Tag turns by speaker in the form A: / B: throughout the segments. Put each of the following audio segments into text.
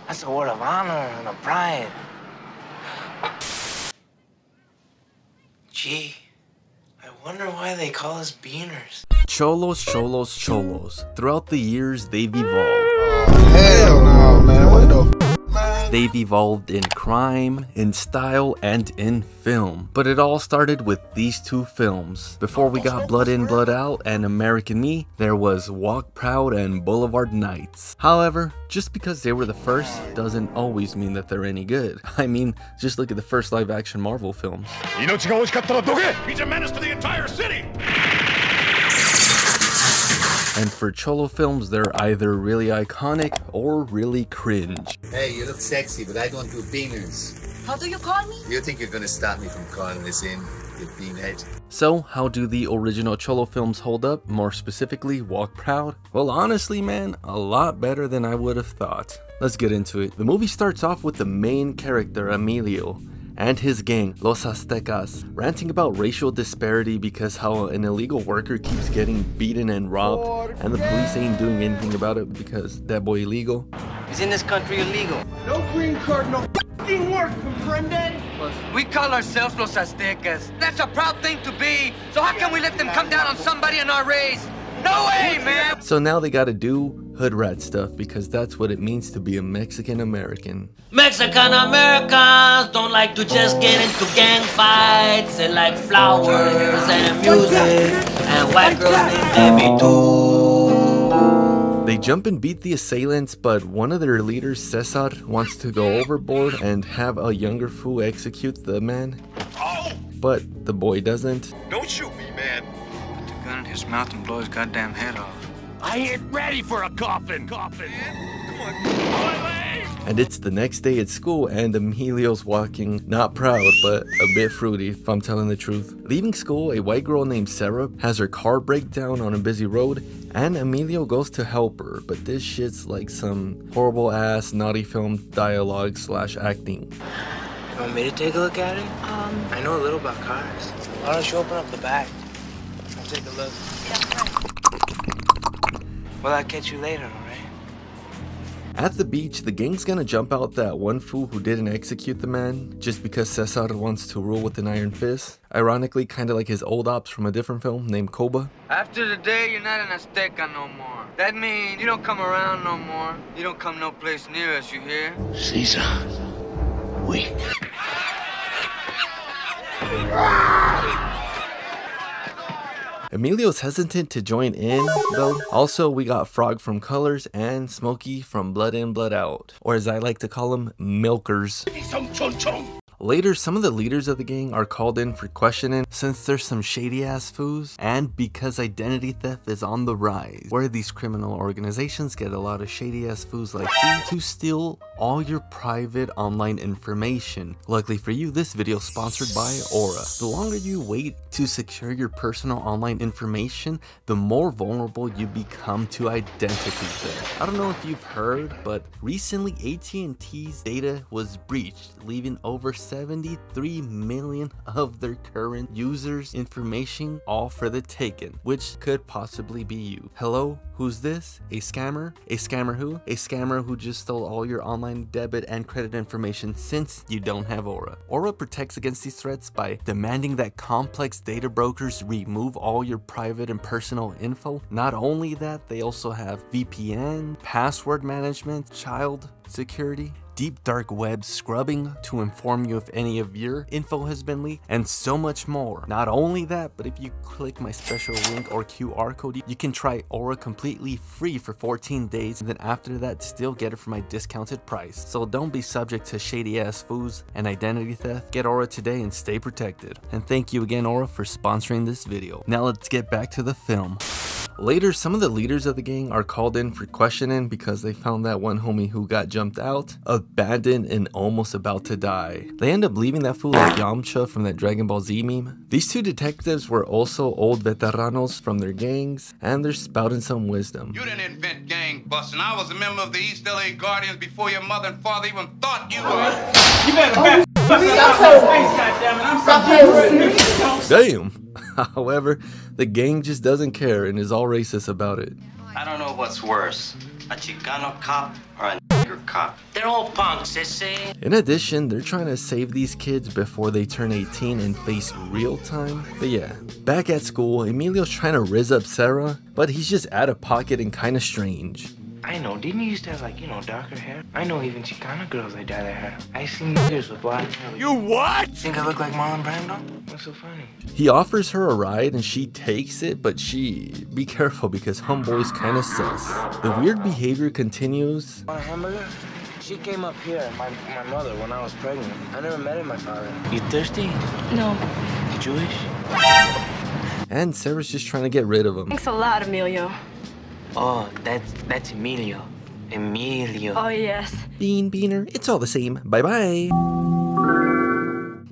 A: That's a word of honor and a pride. Gee, I wonder why they call us beaners.
B: Cholos, cholos, cholos. Throughout the years, they've evolved.
C: Hell no, man. What the f, man?
B: They've evolved in crime, in style, and in film. But it all started with these two films. Before we got Blood In, Blood Out and American Me, there was Walk Proud and Boulevard Nights. However, just because they were the first doesn't always mean that they're any good. I mean, just look at the first live-action Marvel films.
D: He's a menace to the entire city!
B: And for Cholo films, they're either really iconic or really cringe.
C: Hey, you look sexy, but I don't do beaners.
E: How do you call me?
C: You think you're gonna stop me from calling this in, you beanhead?
B: So, how do the original Cholo films hold up? More specifically, Walk Proud? Well, honestly, man, a lot better than I would have thought. Let's get into it. The movie starts off with the main character, Emilio, and his gang, Los Aztecas, ranting about racial disparity because how an illegal worker keeps getting beaten and robbed, and the police ain't doing anything about it because that boy illegal.
A: He's in this country illegal.
F: No green card, no f***ing work, comprende?
G: We call ourselves Los Aztecas. That's a proud thing to be. So how can we let them come down on somebody in our race? No way, man!
B: So now they gotta do hood rat stuff because that's what it means to be a Mexican American.
H: Mexican Americans don't like to just get into gang fights. They like flowers and music and white girls named Debbie too.
B: They jump and beat the assailants, but one of their leaders, Cesar, wants to go overboard and have a younger fool execute the man.
D: Oh!
B: But the boy doesn't.
D: Don't shoot me, man.
G: Put the gun in his mouth and blow his goddamn head off.
D: I ain't ready for a coffin. Coffin. Come on.
B: And it's the next day at school and Emilio's walking, not proud, but a bit fruity, if I'm telling the truth. Leaving school, a white girl named Sarah has her car break down on a busy road, and Emilio goes to help her, but this shit's like some horrible ass naughty film dialogue / acting.
A: You want me to take a look at it? I know a little about cars. Why don't you open up the back? I'll take a look.
E: Yeah, right.
A: Well, I'll catch you later, alright?
B: At the beach, the gang's gonna jump out that one fool who didn't execute the man just because Cesar wants to rule with an iron fist. Ironically, kinda like his old ops from a different film named Koba.
G: After today, you're not an Azteca no more. That means you don't come around no more. You don't come no place near us, you hear?
H: Caesar, weak.
B: Emilio's hesitant to join in, though. Also, we got Frog from Colors and Smokey from Blood In, Blood Out, or as I like to call them, Milkers. Later, some of the leaders of the gang are called in for questioning since there's some shady ass foos and because identity theft is on the rise, where these criminal organizations get a lot of shady ass foos like you to steal all your private online information. Luckily for you, this video is sponsored by Aura. The longer you wait to secure your personal online information, the more vulnerable you become to identity theft. I don't know if you've heard, but recently AT&T's data was breached, leaving over 73 million of their current users' information all for the taken, which could possibly be you. Hello? Who's this? A scammer? A scammer who? A scammer who just stole all your online debit and credit information since you don't have Aura. Aura protects against these threats by demanding that complex data brokers remove all your private and personal info. Not only that, they also have VPN, password management, child security, deep dark web scrubbing to inform you if any of your info has been leaked, and so much more. Not only that, but if you click my special link or QR code, you can try Aura completely free for 14 days, and then after that still get it for my discounted price. So don't be subject to shady ass foos and identity theft. Get Aura today and stay protected. And thank you again, Aura, for sponsoring this video. Now let's get back to the film. Later, some of the leaders of the gang are called in for questioning because they found that one homie who got jumped out, abandoned and almost about to die. They end up leaving that fool like Yamcha from that Dragon Ball Z meme. These two detectives were also old veteranos from their gangs, and they're spouting some wisdom.
I: You didn't invent gang busting. I was a member of the East LA Guardians before your mother and father even thought you were.
F: You better back
B: Damn! However, the gang just doesn't care and is all racist about it.
J: I don't know what's worse, a Chicano cop or a nigger cop.
A: cop.
H: They're all punks, sissy.
B: In addition, they're trying to save these kids before they turn 18 and face real time. But yeah, back at school, Emilio's trying to rizz up Sarah, but he's just out of pocket and kind of strange.
A: I know, didn't you used to have, like, you know, darker hair? I know even Chicana girls, they dye their hair. I seen niggas with black hair.
D: You what?
A: Think I look like Marlon Brando? What's so funny?
B: He offers her a ride and she takes it, but be careful because homeboy's kind of sus. The weird behavior continues.
A: Want a hamburger? She came up here, my mother, when I was pregnant. I never met my father. You thirsty?
E: No.
A: You Jewish?
B: And Sarah's just trying to get rid of him.
E: Thanks a lot, Emilio.
A: Oh, that's Emilio. Emilio.
E: Oh, yes.
B: Beaner, it's all the same. Bye-bye.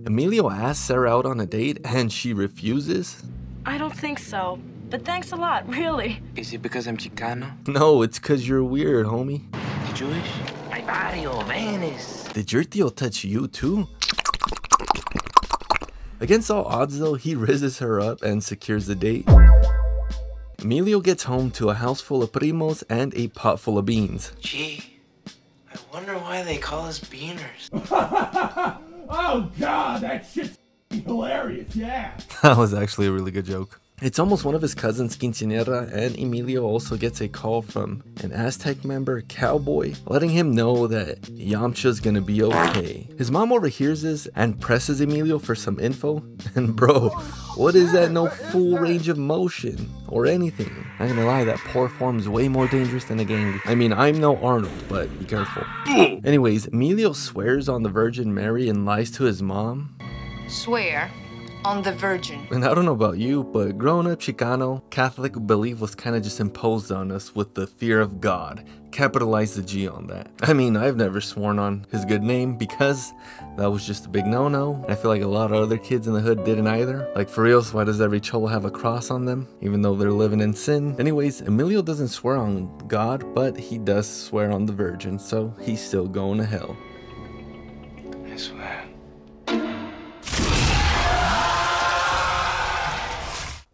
B: Emilio asks Sarah out on a date and she refuses.
E: I don't think so. But thanks a lot, really.
A: Is it because I'm Chicano?
B: No, it's cause you're weird, homie.
A: You Jewish? My Barrio, Venice.
B: Did your tío touch you too? Against all odds though, he rizzes her up and secures the date. Emilio gets home to a house full of primos and a pot full of beans.
A: Gee, I wonder why they call us beaners.
D: Oh God, that shit's hilarious, yeah.
B: That was actually a really good joke. It's almost one of his cousins' quinceañera, and Emilio also gets a call from an Aztec member, Cowboy, letting him know that Yamcha's gonna be okay. His mom overhears this and presses Emilio for some info, and bro, what is that no full range of motion or anything? Not gonna lie, that poor form's way more dangerous than a gang. I mean, I'm no Arnold, but be careful. Anyways, Emilio swears on the Virgin Mary and lies to his mom.
J: Swear on the Virgin.
B: And I don't know about you, but growing up Chicano, Catholic belief was kind of just imposed on us with the fear of God. Capitalize the G on that. I mean, I've never sworn on his good name because that was just a big no-no. I feel like a lot of other kids in the hood didn't either. Like, for reals, why does every cholo have a cross on them, even though they're living in sin? Anyways, Emilio doesn't swear on God, but he does swear on the Virgin, so he's still going to hell.
A: I swear.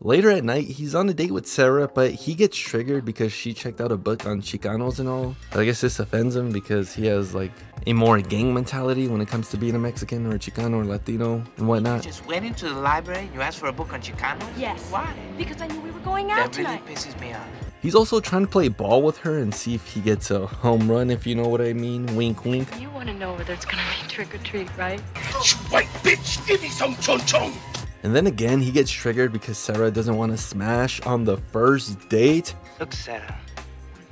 B: Later at night, he's on a date with Sarah, but he gets triggered because she checked out a book on Chicanos and all. But I guess this offends him because he has like a more gang mentality when it comes to being a Mexican or a Chicano or Latino and whatnot.
A: You just went into the library and you asked for a book on Chicanos?
E: Yes.
A: Why?
E: Because I knew we were going out
A: That really
E: tonight.
A: pisses me off.
B: He's also trying to play ball with her and see if he gets a home run, if you know what I mean. Wink, wink.
E: You want to know whether it's going to be trick or treat, right?
D: You white bitch, give me some chon chon.
B: And then again, he gets triggered because Sarah doesn't want to smash on the first date.
A: Look, Sarah,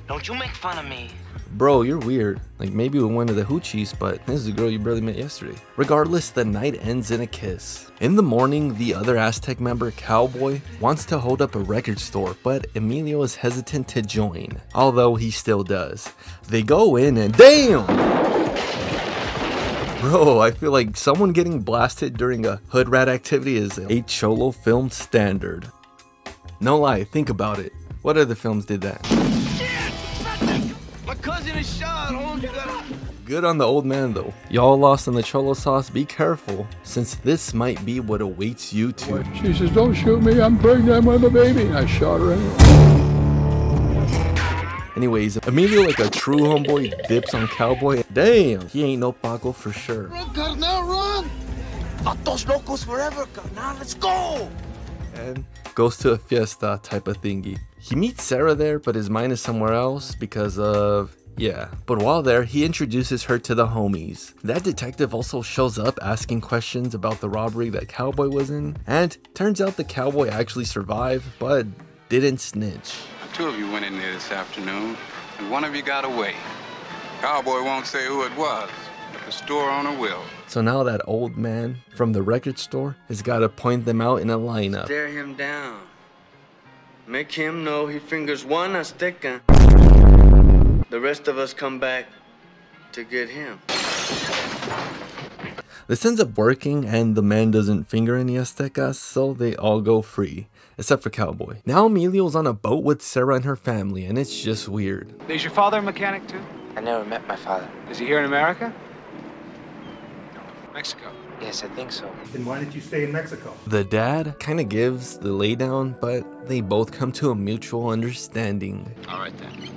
A: don't you make fun of me.
B: Bro, you're weird. Like, maybe with one of the hoochies, but this is a girl you barely met yesterday. Regardless, the night ends in a kiss. In the morning, the other Aztec member, Cowboy, wants to hold up a record store, but Emilio is hesitant to join, although he still does. They go in and damn! Bro, I feel like someone getting blasted during a hood rat activity is a Cholo film standard. No lie, think about it. What other films did that?
F: My cousin is shot, hold you gotta...
B: Good on the old man though. Y'all lost in the Cholo sauce, be careful, since this might be what awaits you too.
C: She says, don't shoot me, I'm pregnant with a baby. I shot her anyway.
B: Anyways, Emilio, like a true homeboy, dips on Cowboy. Damn, he ain't no Paco for sure.
F: Run, carnal, run! Vatos locos forever, carnal, let's go!
B: And goes to a fiesta type of thingy. He meets Sarah there, but his mind is somewhere else because of... yeah. But while there, he introduces her to the homies. That detective also shows up asking questions about the robbery that Cowboy was in. And turns out the Cowboy actually survived, but didn't snitch.
I: Two of you went in there this afternoon, and one of you got away. Cowboy won't say who it was, but the store owner will.
B: So now that old man from the record store has got to point them out in a lineup.
G: Stare him down. Make him know he fingers one Azteca. The rest of us come back to get him.
B: This ends up working and the man doesn't finger any Aztecas, so they all go free. Except for Cowboy. Now Emilio's on a boat with Sarah and her family, and it's just weird.
K: Is your father a mechanic too?
A: I never met my father.
K: Is he here in America? Mexico.
A: Yes, I think so.
L: Then why did you stay in Mexico?
B: The dad kind of gives the laydown, but they both come to a mutual understanding.
K: All right then.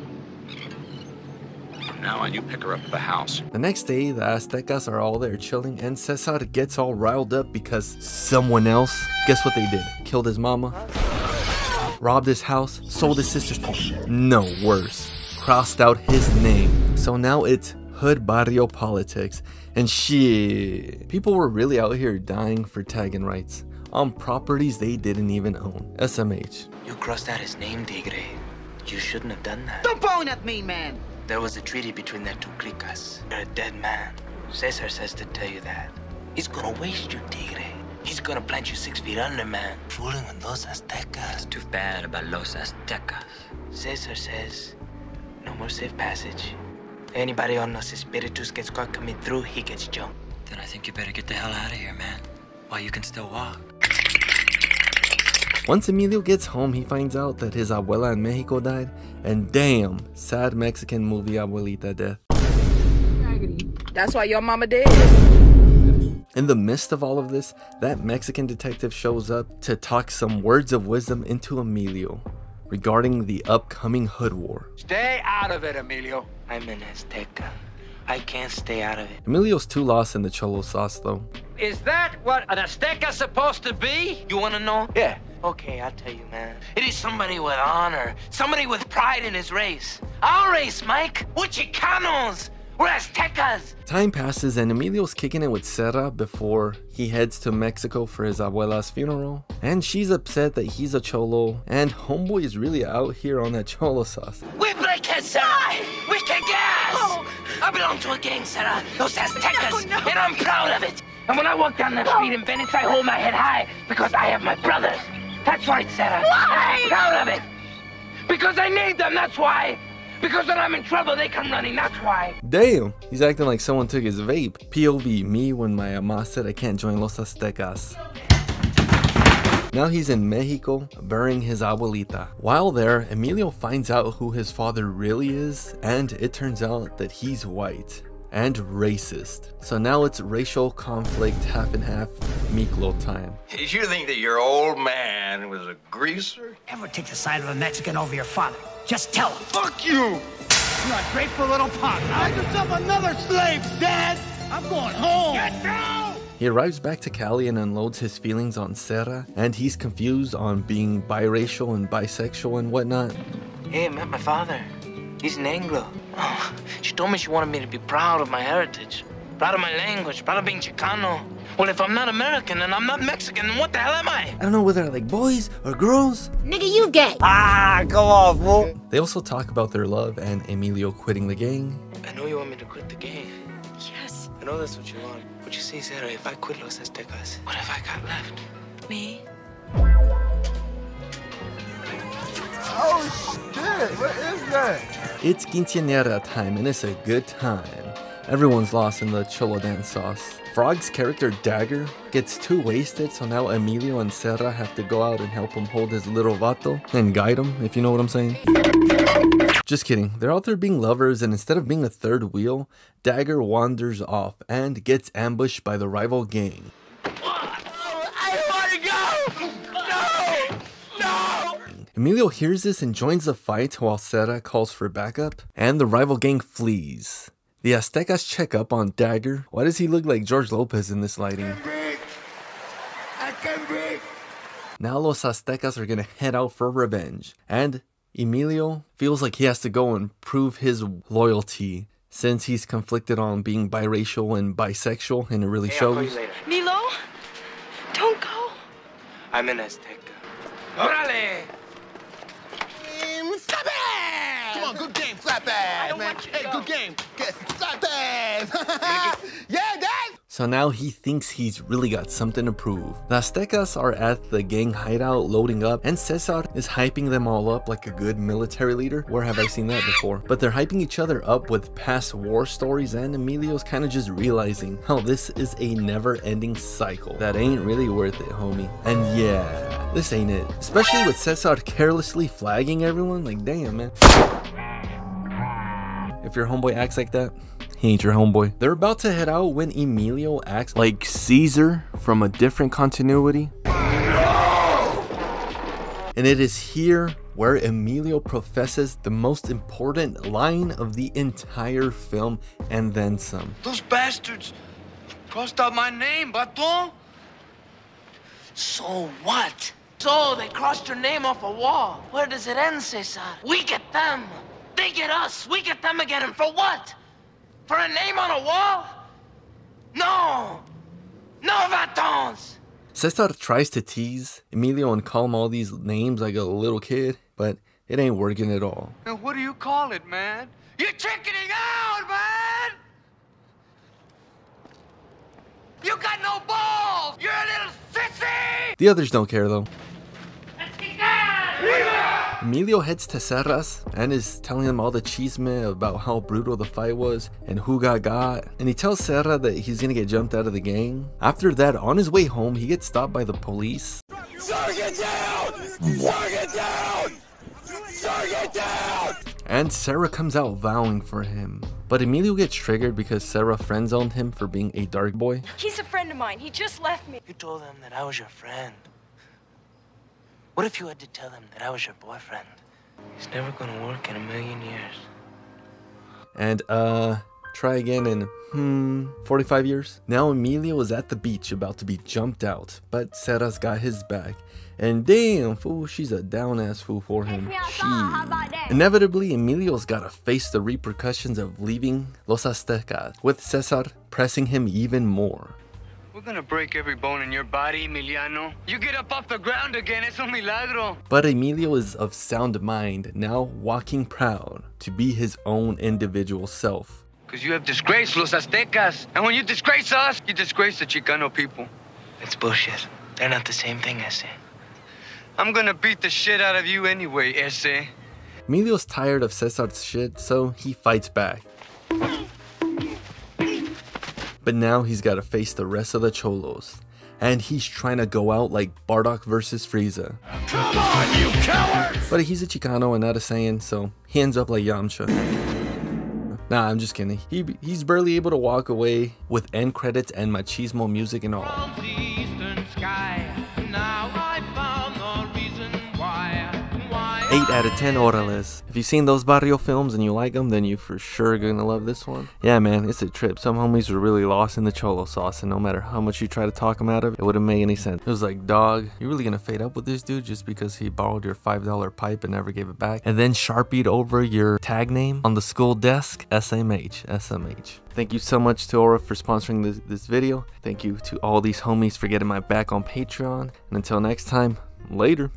D: now on, you pick her up at the house.
B: The next day, the Aztecas are all there chilling, and Cesar gets all riled up because someone else, guess what they did? Killed his mama, robbed his house, sold his sister's, no, worse, crossed out his name. So now it's hood barrio politics, and shit, people were really out here dying for tagging rights on properties they didn't even own. SMH.
A: You crossed out his name, Tigre. You shouldn't have done that.
F: Don't point at me, man.
A: There was a treaty between the two cliques. You're a dead man. Cesar says to tell you that. He's gonna waste you, Tigre. He's gonna plant you 6 feet under, man. Fooling with Los Aztecas.
H: It's too bad about Los Aztecas.
A: Cesar says, no more safe passage. Anybody on Los Espiritus gets caught coming through, he gets jumped.
H: Then I think you better get the hell out of here, man. While you can still walk.
B: Once Emilio gets home, he finds out that his abuela in Mexico died, and damn, sad Mexican movie abuelita death.
J: That's why your mama dead.
B: In the midst of all of this, that Mexican detective shows up to talk some words of wisdom into Emilio regarding the upcoming hood war.
D: Stay out of it, Emilio.
A: I'm an Azteca. I can't stay out of it.
B: Emilio's too lost in the Cholo sauce though.
H: Is that what an Azteca's supposed to be?
A: You wanna know?
D: Yeah.
A: Okay, I'll tell you, man. It is somebody with honor. Somebody with pride in his race. Our race, Mike. We're Chicanos. We're Aztecas.
B: Time passes and Emilio's kicking it with Serra before he heads to Mexico for his abuela's funeral. And she's upset that he's a Cholo, and homeboy is really out here on that Cholo sauce.
A: We break it, Sarah. We kick ass. Oh. I belong to a gang, Sarah. Those Aztecas. No. And I'm proud of it. And when I walk down the street in Venice, I hold my head high because I have my brothers. That's right, Sarah. Why? I'm proud of it. Because I need them, that's why. Because when I'm in trouble, they come running, that's why.
B: Damn, he's acting like someone took his vape. POV, me when my ama said I can't join Los Aztecas. Now he's in Mexico, burying his abuelita. While there, Emilio finds out who his father really is, and it turns out that he's white and racist. So now it's racial conflict half and half Miklo time.
L: Did you think that your old man was a greaser?
M: Never take the side of a Mexican over your father. Just tell him.
L: Fuck you!
M: You're a grateful little punk.
F: Find yourself another slave, Dad! I'm going home!
M: Get down!
B: He arrives back to Cali and unloads his feelings on Serra, and he's confused on being biracial and bisexual and whatnot.
A: Hey, I met my father. He's an Anglo. Oh, she told me she wanted me to be proud of my heritage, proud of my language, proud of being Chicano. Well, if I'm not American and I'm not Mexican, then what the hell am I?
B: I don't know whether I like boys or girls.
J: Nigga, you gay.
L: Ah, come on, fool.
B: They also talk about their love and Emilio quitting the gang.
A: I know you want me to quit the gang.
E: Yes.
A: I know that's what you want. But you see, Sarah, if I quit Los Aztecas, what have I got left?
E: Me?
C: Oh shit, what is that?
B: It's quinceañera time and it's a good time. Everyone's lost in the Cholo dance sauce. Frog's character Dagger gets too wasted, so now Emilio and Serra have to go out and help him hold his little vato and guide him, if you know what I'm saying. Just kidding, they're out there being lovers, and instead of being a third wheel, Dagger wanders off and gets ambushed by the rival gang. Emilio hears this and joins the fight while Serra calls for backup, and the rival gang flees. The Aztecas check up on Dagger. Why does he look like George Lopez in this lighting? Now Los Aztecas are gonna head out for revenge, and Emilio feels like he has to go and prove his loyalty since he's conflicted on being biracial and bisexual, and it really shows.
E: Milo, don't go.
A: I'm an Azteca.
F: Orale! Slap ass! Come on, good game, slap ass, man. Hey, good game. Slap ass! Yeah, Dad!
B: So now he thinks he's really got something to prove. The Aztecas are at the gang hideout loading up, and Cesar is hyping them all up like a good military leader. Where have I seen that before? But they're hyping each other up with past war stories, and Emilio's kind of just realizing how this is a never-ending cycle that ain't really worth it, homie. And yeah, this ain't it. Especially with Cesar carelessly flagging everyone, like damn, man. If your homeboy acts like that, he ain't your homeboy. They're about to head out when Emilio acts like Caesar from a different continuity. And it is here where Emilio professes the most important line of the entire film and then some.
G: Those bastards crossed out my name, baton.
A: So what? So they crossed your name off a wall. Where does it end, Cesar? We get them. They get us. We get them again. And for what? For a name on a wall? No. No, batons.
B: Cesar tries to tease Emilio and call him all these names like a little kid, but it ain't working at all.
G: Now, what do you call it, man? You're chickening out, man! You got no balls! You're a little sissy!
B: The others don't care though. Emilio heads to Serra's and is telling him all the chisme about how brutal the fight was and who got. And he tells Serra that he's gonna get jumped out of the gang. After that, on his way home, he gets stopped by the police.
F: Sir, get down! Sir, get down! Sir, get down!
B: And Serra comes out vowing for him. But Emilio gets triggered because Serra friend-zoned him for being a dark boy.
E: He's a friend of mine. He just left me.
A: You told them that I was your friend. What if you had to tell them that I was your boyfriend? It's never gonna work in a million years.
B: And try again in 45 years. Now Emilio is at the beach about to be jumped out, but Serra's got his back. And damn, fool, she's a down-ass fool for him. Inevitably, Emilio's gotta face the repercussions of leaving Los Aztecas, with Cesar pressing him even more.
G: We're gonna break every bone in your body, Emiliano. You get up off the ground again, es un milagro.
B: But Emilio is of sound mind, now walking proud to be his own individual self.
G: Because you have disgraced Los Aztecas. And when you disgrace us, you disgrace the Chicano people.
A: It's bullshit. They're not the same thing, Ese.
G: I'm gonna beat the shit out of you anyway, Ese.
B: Emilio's tired of Cesar's shit, so he fights back. But now he's got to face the rest of the Cholos. And he's trying to go out like Bardock versus Frieza.
F: Come on, you cowards!
B: But he's a Chicano and not a Saiyan, so he ends up like Yamcha. Nah, I'm just kidding. He's barely able to walk away with end credits and machismo music and all. 8 out of 10 orales. If you've seen those Barrio films and you like them, then you for sure gonna love this one. Yeah, man, it's a trip. Some homies were really lost in the Cholo sauce, and no matter how much you try to talk them out of it, it wouldn't make any sense. It was like, dog, you really gonna fade up with this dude just because he borrowed your $5 pipe and never gave it back? And then sharpied over your tag name on the school desk? SMH, SMH. Thank you so much to Aura for sponsoring this video. Thank you to all these homies for getting my back on Patreon. And until next time, later.